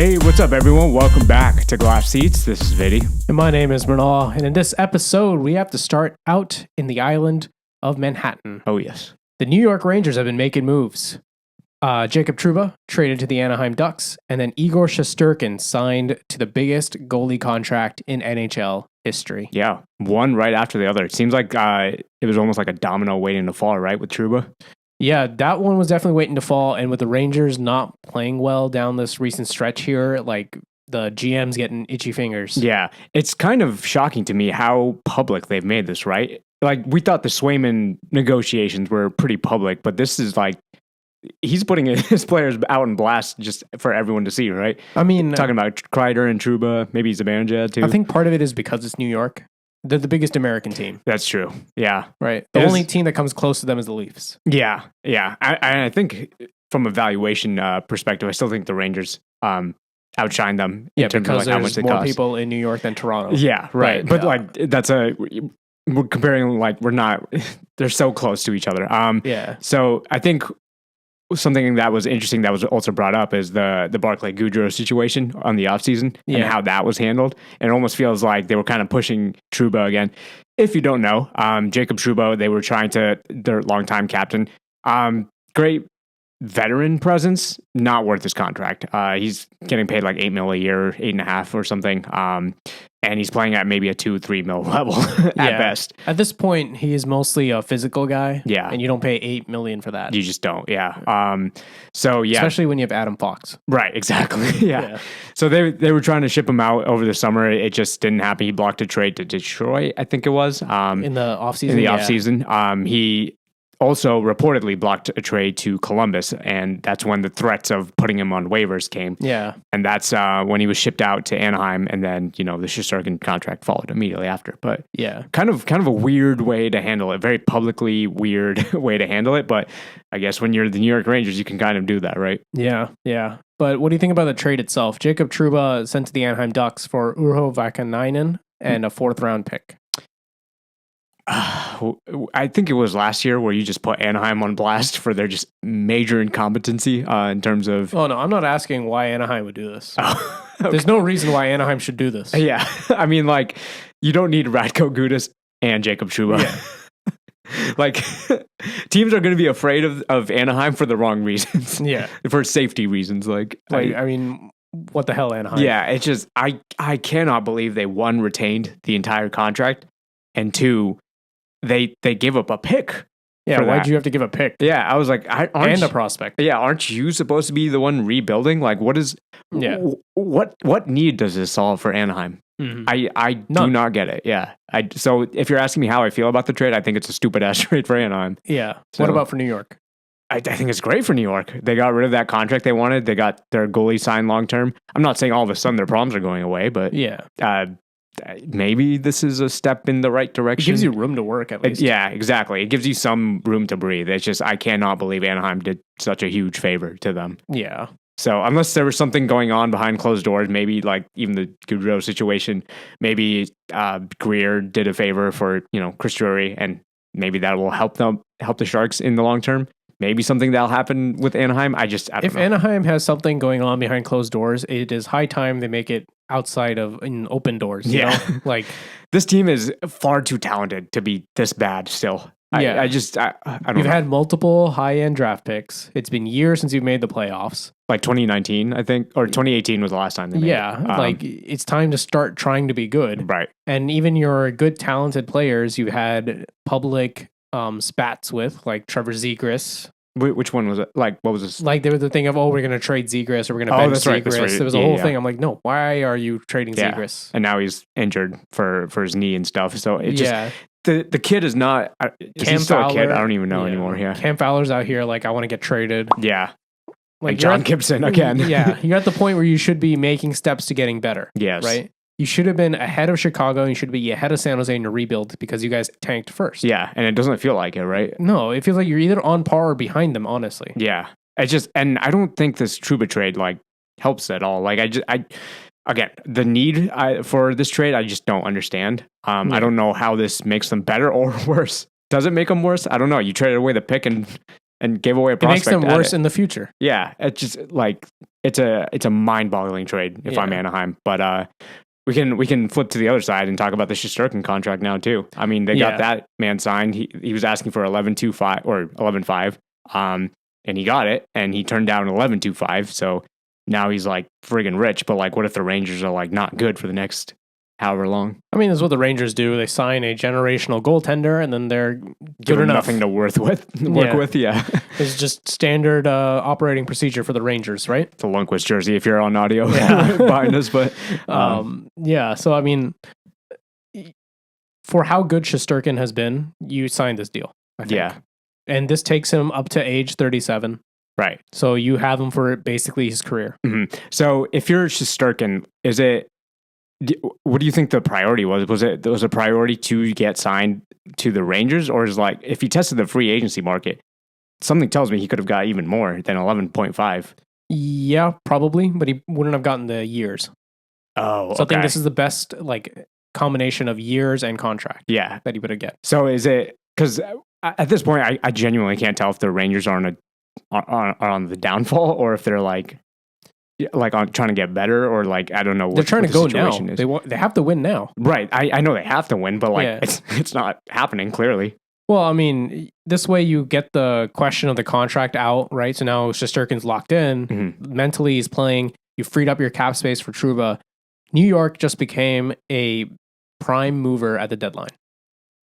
Hey, what's up, everyone? Welcome back to Glass Seats. This is Viddy. And my name is Mrinal, and in this episode, we have to start out in the island of Manhattan. Oh, yes. The New York Rangers have been making moves. Jacob Trouba traded to the Anaheim Ducks, and then Igor Shesterkin signed to the biggest goalie contract in NHL history. Yeah, one right after the other. It seems like it was almost like a domino waiting to fall, right, with Trouba? Yeah, that one was definitely waiting to fall, and with the Rangers not playing well down this recent stretch here, like the GM's getting itchy fingers. Yeah, it's kind of shocking to me how public they've made this, right? Like, we thought the Swayman negotiations were pretty public, but this is like, he's putting his players out in blast just for everyone to see, right? I mean, talking about Kreider and Trouba, maybe Zibanejad too. I think part of it is because it's New York. They're the biggest American team. That's true. Yeah. Right. The only team that comes close to them is the Leafs. Yeah. Yeah. I think from a valuation perspective, I still think the Rangers outshine them in terms of like how much they more cost. people in New York than Toronto. Yeah. Right. But like we're comparing like we're not, they're so close to each other. Yeah. So I think something that was interesting that was also brought up is the Barclay Goodrow situation on the offseason and how that was handled. And it almost feels like they were kind of pushing Trouba again. If you don't know, Jacob Trouba, they were trying to, their longtime captain, great veteran presence, not worth his contract. He's getting paid like $8 million a year, $8.5 or something. And he's playing at maybe a $2-3 million level at best. At this point, he is mostly a physical guy. Yeah. And you don't pay $8 million for that. You just don't. Yeah. So yeah. Especially when you have Adam Fox. Right. Exactly. Yeah. So they were trying to ship him out over the summer. It just didn't happen. He blocked a trade to Detroit, I think it was. In the offseason? In the offseason. He also reportedly blocked a trade to Columbus, and that's when the threats of putting him on waivers came. Yeah. And that's when he was shipped out to Anaheim, and then, the Shesterkin contract followed immediately after. But yeah, kind of a weird way to handle it, very publicly weird way to handle it. But I guess when you're the New York Rangers, you can kind of do that, right? Yeah, yeah. But what do you think about the trade itself? Jacob Trouba sent to the Anaheim Ducks for Urho Vakanainen and a 4th-round pick. I think it was last year where you just put Anaheim on blast for their just major incompetency in terms of... Oh, no, I'm not asking why Anaheim would do this. Oh, okay. There's no reason why Anaheim should do this. Yeah. I mean, like, you don't need Radko Gudas and Jacob Trouba. Yeah. Like, teams are going to be afraid of Anaheim for the wrong reasons. Yeah. For safety reasons. I mean, what the hell, Anaheim? Yeah, it's just, I cannot believe they, one, retained the entire contract, and two, they gave up a pick. Yeah, why'd you have to give a pick? Yeah, I was like, and a prospect. Yeah, aren't you supposed to be the one rebuilding? Like, what need does this solve for Anaheim? Mm-hmm. I do not get it. Yeah, so if you're asking me how I feel about the trade, I think it's a stupid ass trade for Anaheim. Yeah. So, what about for New York? I think it's great for New York. They got rid of that contract they wanted. They got their goalie signed long term. I'm not saying all of a sudden their problems are going away, but maybe this is a step in the right direction. It gives you room to work, at least. Yeah, exactly. It gives you some room to breathe. It's just, I cannot believe Anaheim did such a huge favor to them. Yeah. So unless there was something going on behind closed doors, maybe like even the Goodrow situation, maybe Greer did a favor for, Chris Drury, and maybe that will help the Sharks in the long term. Maybe something that'll happen with Anaheim. I don't know. If Anaheim has something going on behind closed doors, it is high time they make it outside of in open doors. You know? Like, this team is far too talented to be this bad still. Yeah. I don't know. You've had multiple high-end draft picks. It's been years since you've made the playoffs. Like 2019, I think, or 2018 was the last time they made it. It's time to start trying to be good. Right. And even your good, talented players, you had public spats with, like Trevor Zegras. Which one was it? Like, what was this? Like, there was the thing of, we're going to trade Zegras or we're going to bench Zegras. Right. There was a whole thing. I'm like, no, why are you trading Zegras? And now he's injured for his knee and stuff. So it just... The kid is not... Is he still a kid? I don't even know anymore. Yeah. Cam Fowler's out here like, I want to get traded. Yeah. Like John Gibson again. Yeah. You're at the point where you should be making steps to getting better. Yes. Right? You should have been ahead of Chicago. You should be ahead of San Jose in your rebuild because you guys tanked first. Yeah, and it doesn't feel like it, right? No, it feels like you're either on par or behind them, honestly. Yeah. And I don't think this Trouba trade, helps at all. Again, the need for this trade, I just don't understand. I don't know how this makes them better or worse. Does it make them worse? I don't know. You traded away the pick and and gave away a It prospect. makes them worse in the future. Yeah, it's just like it's a mind-boggling trade if I'm Anaheim. But we can flip to the other side and talk about the Shesterkin contract now too. I mean, they got that man signed. He was asking for 11.25 or 11.5, and he got it, and he turned down 11.25. So now he's like friggin' rich. But like, what if the Rangers are like not good for the next however long? I mean, that's what the Rangers do. They sign a generational goaltender, and then they're Give good him enough. nothing to work with. Yeah. It's just standard operating procedure for the Rangers, right? It's a Lundqvist jersey if you're on audio behind us. But so I mean, for how good Shesterkin has been, you signed this deal. I think. Yeah. And this takes him up to age 37. Right. So you have him for basically his career. Mm-hmm. So if you're Shesterkin, what do you think the priority was? Was it a priority to get signed to the Rangers, or is like if he tested the free agency market, something tells me he could have got even more than 11.5? Yeah, probably, but he wouldn't have gotten the years. Oh, so I think this is the best like combination of years and contract. Yeah, that he would have get. So is it because at this point I genuinely can't tell if the Rangers are on the downfall or if they're like on trying to get better, or like I don't know what they're trying to go now. Is. They have to win now. Right. I know they have to win, but like it's not happening clearly. Well, I mean, this way you get the question of the contract out, right? So now Shesterkin's locked in. Mm-hmm. Mentally, he's playing. You freed up your cap space for Trouba. New York just became a prime mover at the deadline.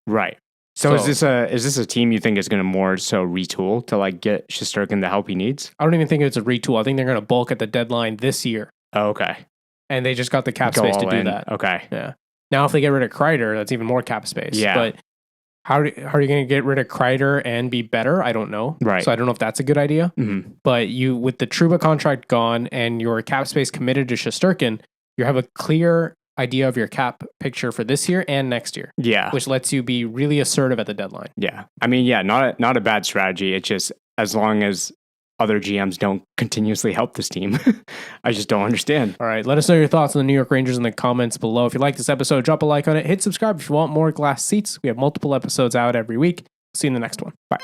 Right. So is this a team you think is going to more so retool to like get Shesterkin the help he needs? I don't even think it's a retool. I think they're going to bulk at the deadline this year. Oh, okay. And they just got the cap space to do that. Okay. Yeah. Now if they get rid of Kreider, that's even more cap space. Yeah. But how are you going to get rid of Kreider and be better? I don't know. Right. So I don't know if that's a good idea. Mm-hmm. But you, with the Trouba contract gone and your cap space committed to Shesterkin, you have a clear idea of your cap picture for this year and next year. Yeah. Which lets you be really assertive at the deadline. Yeah. I mean, yeah, not a bad strategy. It's just as long as other GMs don't continuously help this team, I just don't understand. All right. Let us know your thoughts on the New York Rangers in the comments below. If you like this episode, drop a like on it. Hit subscribe if you want more Glass Seats. We have multiple episodes out every week. See you in the next one. Bye.